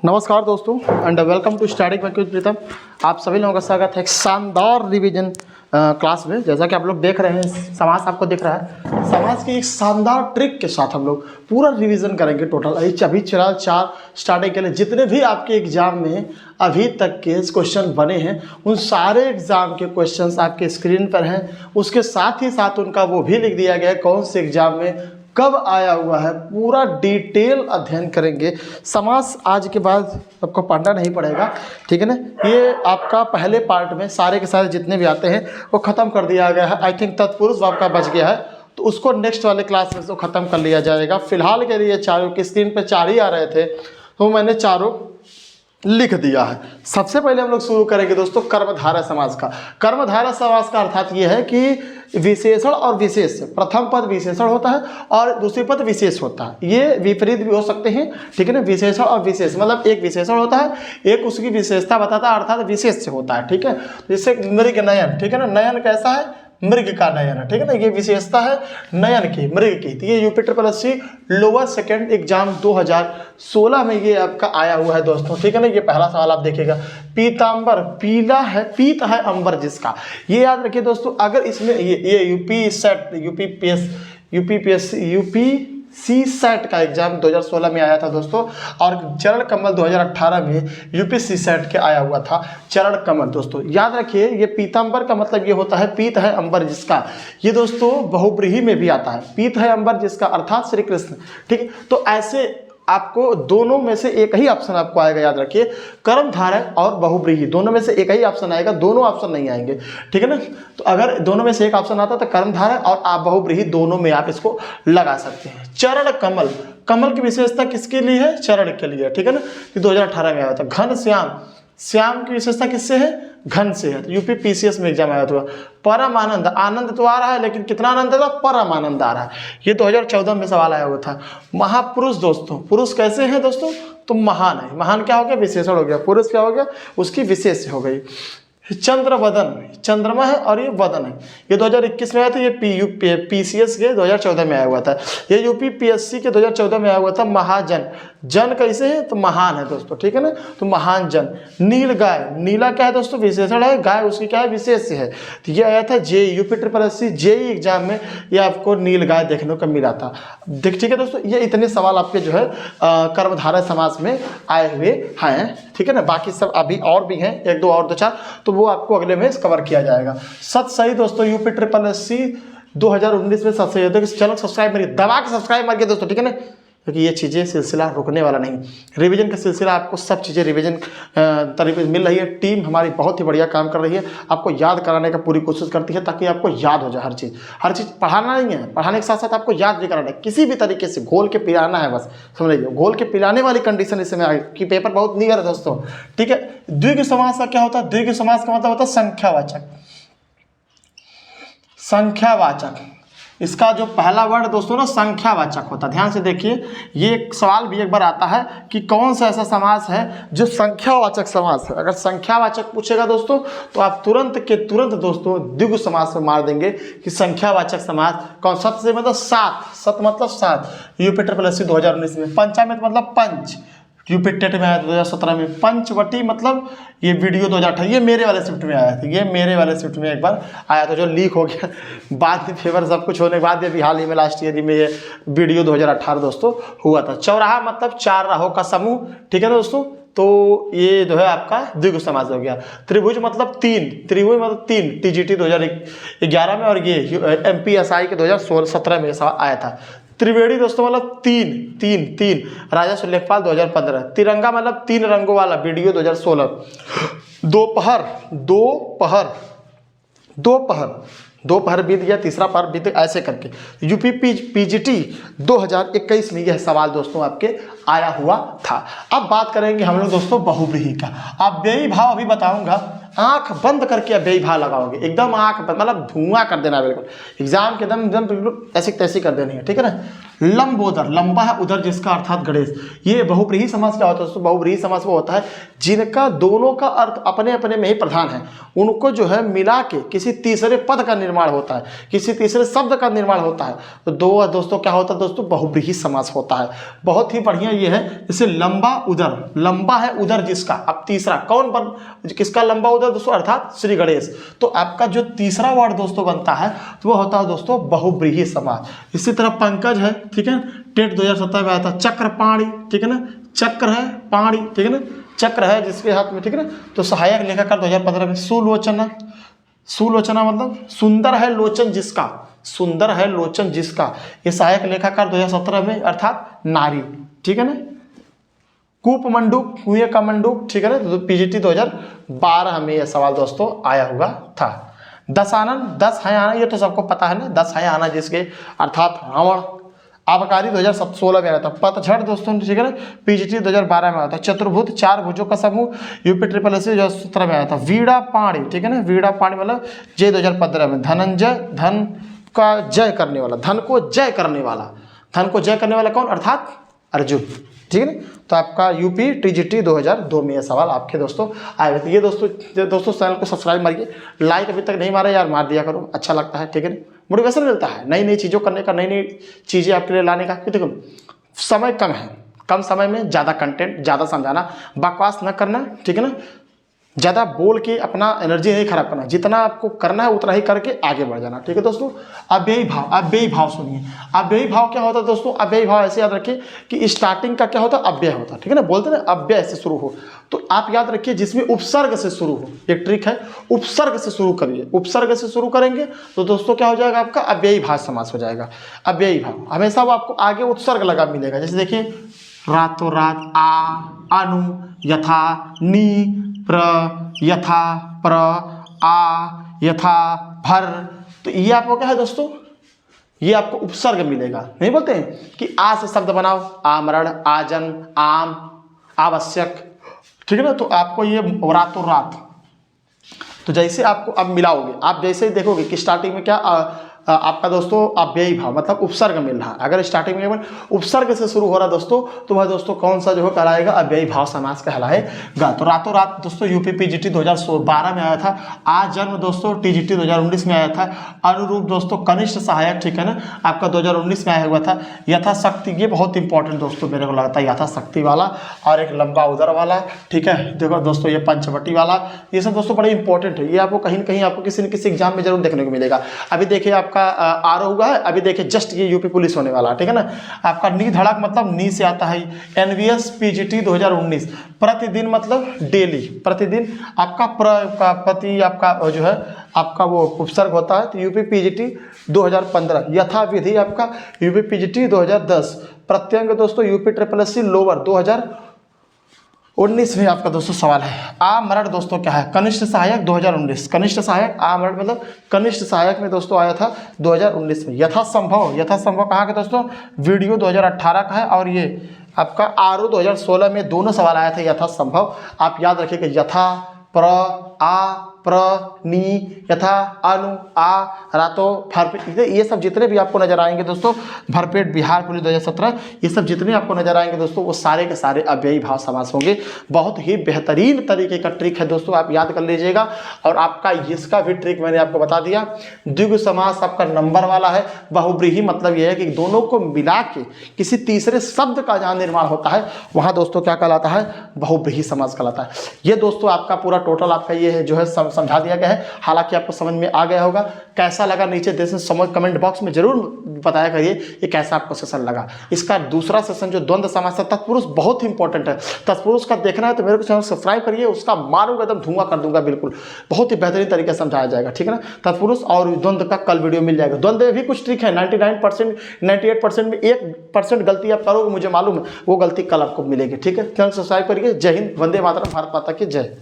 नमस्कार दोस्तों and welcome to study with Pritam. आप सभी लोगों का स्वागत है एक शानदार रिवीजन क्लास में। जैसा कि आप लोग देख रहे हैं समाज आपको दिख रहा है, समाज की एक शानदार ट्रिक के साथ हम लोग पूरा रिवीजन करेंगे। टोटल अभी फिलहाल 4 स्टार्टिंग के लिए जितने भी आपके एग्जाम में अभी तक के क्वेश्चन बने हैं उन सारे एग्जाम के क्वेश्चंस आपके स्क्रीन पर हैं। उसके साथ ही साथ उनका वो भी लिख दिया गया है कौन से एग्जाम में कब आया हुआ है, पूरा डिटेल अध्ययन करेंगे। समास आज के बाद आपको पढ़ना नहीं पड़ेगा, ठीक है ना। ये आपका पहले पार्ट में सारे के सारे जितने भी आते हैं वो ख़त्म कर दिया गया है। आई थिंक तत्पुरुष आपका बच गया है तो उसको नेक्स्ट वाले क्लास में तो ख़त्म कर लिया जाएगा। फिलहाल के लिए चारों की स्क्रीन पर 4 ही आ रहे थे तो मैंने चारों लिख दिया है। सबसे पहले हम लोग शुरू करेंगे दोस्तों कर्मधारय समास का। कर्मधारय समास का अर्थात ये है कि विशेषण और विशेष, प्रथम पद विशेषण होता है और दूसरी पद विशेष होता है। ये विपरीत भी हो सकते हैं, ठीक है ना। विशेषण और विशेष मतलब एक विशेषण होता है, एक उसकी विशेषता बताता है अर्थात विशेष से होता है, ठीक है। जैसे मृग नयन, ठीक है ना। नयन कैसा है? मृग का नयन है, ठीक है ना। ये विशेषता है नयन की, मृग की। तो ये UP triple lower second exam 2016 में ये आपका आया हुआ है दोस्तों, ठीक है ना। ये पहला सवाल आप देखिएगा। पीतांबर, पीला है, पीत है अंबर जिसका, ये याद रखिए दोस्तों। अगर इसमें ये यूपी सेट का एग्जाम 2016 में आया था दोस्तों, और चरण कमल 2018 में यूपी सेट के आया हुआ था चरण कमल दोस्तों। याद रखिए ये पीतांबर का मतलब ये होता है पीत है अंबर जिसका। ये दोस्तों बहुब्रीहि में भी आता है, पीत है अंबर जिसका अर्थात श्री कृष्ण, ठीक। तो ऐसे आपको दोनों में से एक ही ऑप्शन आपको आएगा, याद रखिए। कर्मधारय और बहुब्रीहि दोनों में से एक ही ऑप्शन आएगा, दोनों ऑप्शन नहीं आएंगे, ठीक है ना। तो अगर दोनों में से एक ऑप्शन आता तो कर्मधारय और आप बहुब्रीहि दोनों में आप इसको लगा सकते हैं। चरण कमल, कमल की विशेषता किसके लिए है? चरण के लिए, ठीक है ना। 2018 में आया था। घन श्याम, श्याम की विशेषता किससे है? घन से है। तो यूपी पीसीएस में एग्जाम आया था। परम आनंद, आनंद तो आ रहा है लेकिन कितना आनंद था? परम आनंद आ रहा है। ये 2014 में सवाल आया हुआ था। महापुरुष दोस्तों, पुरुष कैसे हैं दोस्तों? तो महान है। महान क्या हो गया? विशेषण हो गया। पुरुष क्या हो गया? उसकी विशेष हो गई। चंद्र वदन, चंद्रमा है और ये वदन है। ये 2021 में आया था। ये पीसीएस के 2014 में आया हुआ था। ये यूपी पीएससी के 2014 में आया हुआ था। महाजन, जन कैसे है? तो महान है दोस्तों, ठीक है ना। तो महान जन। नील गाय, नीला क्या है दोस्तों? विशेषण है, गाय उसकी क्या है? विशेष है। तो ये आया था JE UP triple SC JE exam में, ये आपको नील गाय देखने को मिला था। ठीक है दोस्तों, ये इतने सवाल आपके जो है कर्मधारय समास में आए हुए हैं, ठीक है ना। बाकी सब अभी और भी हैं, 1 2 और 2 4, तो वो आपको अगले में कवर किया जाएगा। सत सही दोस्तों, यूपी ट्रिपल एससी 2019 में सबसे ज़्यादा चैनल सब्सक्राइब मारिए, दबा के सब्सक्राइब मारिए दोस्तों, ठीक है ना। क्योंकि ये चीज़ें सिलसिला रुकने वाला नहीं। रिवीजन का सिलसिला आपको सब चीज़ें रिवीजन तरीके से मिल रही है। टीम हमारी बहुत ही बढ़िया काम कर रही है, आपको याद कराने का पूरी कोशिश करती है ताकि आपको याद हो जाए हर चीज़। हर चीज़ पढ़ाना नहीं है, पढ़ाने के साथ साथ आपको याद भी कराना है। किसी भी तरीके से घोल के पिलाना है, बस समझ लीजिए। घोल के पिलाने वाली कंडीशन इसमें आ गई कि पेपर बहुत नियर है दोस्तों, ठीक है। द्विगु समास का क्या होता है? द्विगु समास का मतलब होता है संख्यावाचक। संख्यावाचक, इसका जो पहला वर्ड दोस्तों ना संख्यावाचक होता है। ध्यान से देखिए, ये एक सवाल भी एक बार आता है कि कौन सा ऐसा समास है जो संख्यावाचक समास है। अगर संख्यावाचक पूछेगा दोस्तों तो आप तुरंत के तुरंत दोस्तों द्विगु समास में मार देंगे कि संख्यावाचक समास कौन। सत से मतलब 7, सत मतलब 7 यूपी ट्रिपल एससी 2019 में। पंचामृत मतलब पंच, यूपी टेट में आया था 2017 में। पंचवटी मतलब ये वीडियो 2018, ये मेरे वाले शिफ्ट में आया था। ये मेरे वाले शिफ्ट में एक बार आया था जो लीक हो गया बाद में, फेवर सब कुछ होने के बाद अभी हाल ही में लास्ट ईयर में ये वीडियो 2018 दोस्तों हुआ था। चौराहा मतलब 4 राहों का समूह, ठीक है ना दोस्तों। तो ये जो है आपका द्विगु समास हो गया। त्रिभुज मतलब 3, त्रिभुज मतलब 3 टीजीटी 2011 में, और ये एमपीएसआई के 2017 में आया था। त्रिवेणी दोस्तों मतलब 3 राजस्व लेखपाल 2015। तिरंगा मतलब 3 रंगों वाला, वीडियो 2016। दोपहर बीत गया, तीसरा पहर बीत गया, ऐसे करके यूपी पीजीटी 2021 में यह सवाल दोस्तों आपके आया हुआ था। अब बात करेंगे हम लोग दोस्तों बहुब्रीहि का। अब व्ययी भाव अभी बताऊंगा, आंख बंद करके अव्ययी भाव लगाओगे, एकदम आंख बंद, मतलब धुआं कर देना बिल्कुल, एग्जाम के एकदम एकदम बिल्कुल ऐसी तैसी कर देनी है, ठीक है ना। लंबोदर, लंबा है उधर जिसका, अर्थात गणेश। ये बहुब्रीहि समास क्या होता है दोस्तों? बहुब्रीहि समास वो होता है जिनका दोनों का अर्थ अपने अपने में ही प्रधान है, उनको जो है मिला के किसी तीसरे पद का निर्माण होता है, किसी तीसरे शब्द का निर्माण होता है, तो दो दोस्तों क्या होता है दोस्तों? बहुब्रीहि समास होता है। बहुत ही बढ़िया ये है। जैसे लंबा उदर, लंबा है उदर जिसका, अब तीसरा कौन बन, किसका लंबा उदर दोस्तों? अर्थात श्री गणेश। तो आपका जो तीसरा वर्ड दोस्तों बनता है तो वो होता है दोस्तों बहुब्रीहि समास। इसी तरह पंकज है, ठीक है, टेट 2017 में आया था। चक्रपाणी, ठीक है ना, चक्र है, पाणी, ठीक है ना, चक्र है जिसके हाथ में, ठीक है ना। तो सहायक लेखाकार 2015 में। सुलोचना, सुलोचना मतलब सुंदर है लोचन जिसका, सुंदर है लोचन जिसका, ये सहायक लेखाकार 2017 में, अर्थात नारी, ठीक है ना। कूपमंडूक, कुएं का मंडूक, ठीक है ना, तो पीजीटी 2012 में यह सवाल दोस्तों आया हुआ था। दशानन, दस है आना, ये तो सबको पता है ना, दस है आना जिसके, अर्थात रावण। आबकारी 2016 में आया था। पतझड़ दोस्तों, ठीक है ना, पीजीटी 2012 में आया था। चतुर्भुज, चार भुजों का समूह, यूपी ट्रिपल एस 2017 में आया था। वीड़ा पाणी, ठीक है ना, वीड़ा पाणी मतलब जय 2015 में। धनंजय, धन का जय करने वाला, धन को जय करने वाला, धन को जय करने वाला कौन? अर्थात अर्जुन, ठीक है ना। तो आपका यूपी टीजीटी 2002 में ये सवाल आपके दोस्तों आए हुए थे। ये दोस्तों चैनल को सब्सक्राइब मारिए, लाइक अभी तक नहीं मारे यार, मार दिया करो, अच्छा लगता है, ठीक है ना, मोटिवेशन मिलता है नई नई चीज़ों करने का, नई नई चीज़ें आपके लिए लाने का। देखो समय कम है, कम समय में ज़्यादा कंटेंट, ज़्यादा समझाना, बकवास न करना, ठीक है ना, ज़्यादा बोल के अपना एनर्जी नहीं खराब करना, जितना आपको करना है उतना ही करके आगे बढ़ जाना, ठीक है दोस्तों। अव्ययी भाव, अव्ययी भाव सुनिए। अव्ययी भाव क्या होता है दोस्तों? अव्ययी भाव ऐसे याद रखिए कि स्टार्टिंग का क्या होता है? अव्यय होता है, ठीक है ना, बोलते हैं ना अव्यय से शुरू हो, तो आप याद रखिए जिसमें उपसर्ग से शुरू हो, एक ट्रिक है, उपसर्ग से शुरू करिए। उपसर्ग से शुरू करेंगे तो दोस्तों क्या हो जाएगा? आपका अव्ययी भाव समास हो जाएगा। अव्ययी भाव हमेशा वो आपको आगे उत्सर्ग लगा मिलेगा। जैसे देखिए रातों रात, आ, अनु, यथा, नी, प्र, यथा, प्र, आ, यथा, भर, तो ये आपको क्या है दोस्तों? ये आपको उपसर्ग मिलेगा। नहीं बोलते हैं कि आ से शब्द बनाओ, आमरण, आजन, आम, आवश्यक, ठीक है ना। तो आपको ये रातों रात, तो जैसे आपको अब मिलाओगे, आप जैसे ही देखोगे कि स्टार्टिंग में क्या आपका दोस्तों अव्ययी भाव मतलब उपसर्ग मिल रहा है। अगर स्टार्टिंग में उपसर्ग से शुरू हो रहा दोस्तों, तो वह दोस्तों कौन सा जो है कहलाएगा? अव्ययी भाव समास कहलाएगा। तो रातों रात दोस्तों यूपी पीजीटी 2012 में आया था। आज जन्म दोस्तों टीजीटी 2019 में आया था। अनुरूप दोस्तों कनिष्ठ सहायक, ठीक है ना, आपका 2019 में आया हुआ था। यथाशक्ति, ये बहुत इंपॉर्टेंट दोस्तों मेरे को लगता है, यथाशक्ति वाला, और एक लंबा उदर वाला, ठीक है। देखो दोस्तों ये पंचवटी वाला, ये सब दोस्तों बड़े इंपॉर्टेंट है। ये आपको कहीं ना कहीं आपको किसी न किसी एग्जाम में जरूर देखने को मिलेगा। अभी देखिए आपका आरो हुआ है, अभी देखिए जस्ट ये यूपी पुलिस होने वाला है, ठीक है ना। आपका नी धड़क मतलब नी से आता है। एनवीएस पीजीटी 2019, प्रतिदिन मतलब डेली, प्रतिदिन आपका प्रति आपका जो है आपका वो उपसर्ग होता है। तो यूपी पीजीटी 2015, यथाविधि आपका यूपी पीजीटी 2010, प्रत्यंग दोस्तों यूपी ट्रिपल एससी लोअर 2019 में आपका दोस्तों सवाल है। आमरण दोस्तों क्या है? कनिष्ठ सहायक 2019, कनिष्ठ सहायक, आमरण मतलब कनिष्ठ सहायक में दोस्तों आया था 2019 में। यथासंभव, यथासंभव कहाँ का दोस्तों? वीडियो 2018 का है, और ये आपका आरो 2016 में दोनों सवाल आया था यथासंभव। आप याद रखिएगा यथा, प्र, आ, प्र, नी, यथा, अनु, आ, रातों, भरपेट, ये सब जितने भी आपको नजर आएंगे दोस्तों, भरपेट, बिहार पुलिस 2017, ये सब जितने आपको नजर आएंगे दोस्तों, वो सारे के सारे अव्ययी भाव समास होंगे। बहुत ही बेहतरीन तरीके का ट्रिक है दोस्तों, आप याद कर लीजिएगा। और आपका इसका भी ट्रिक मैंने आपको बता दिया। द्विगु समास आपका नंबर वाला है। बहुब्रीहि मतलब ये है कि दोनों को मिला के किसी तीसरे शब्द का जहाँ निर्माण होता है वहाँ दोस्तों क्या कहलाता है? बहुब्रीहि समास कहलाता है। ये दोस्तों आपका पूरा टोटल आपका ये है जो है समझा दिया गया है। हालांकि आपको समझ में आ गया होगा। कैसा लगा नीचे समझ कमेंट बॉक्स में जरूर बताया करिए ये कैसा आपको सेशन लगा। इसका दूसरा सेशन जो द्वंद्व समास है, तत्पुरुष बहुत इंपॉर्टेंट है। तत्पुरुष का देखना है तो मेरे को चैनल सब्सक्राइब करिए, उसका मारूंगा एकदम धुआं कर दूंगा बिल्कुल, बहुत ही बेहतरीन तरीके से समझाया जाएगा, ठीक है ना। तत्पुरुष और द्वंद्व का कल वीडियो मिल जाएगा। द्वंद्व में भी कुछ ट्रिक है, 99% 98% में 1% गलती आप करोगे, मुझे मालूम है, वो गलती कल आपको मिलेगी, ठीक है। चैनल सब्सक्राइब करिए। जय हिंद, वंदे मातरम, भारत माता की जय।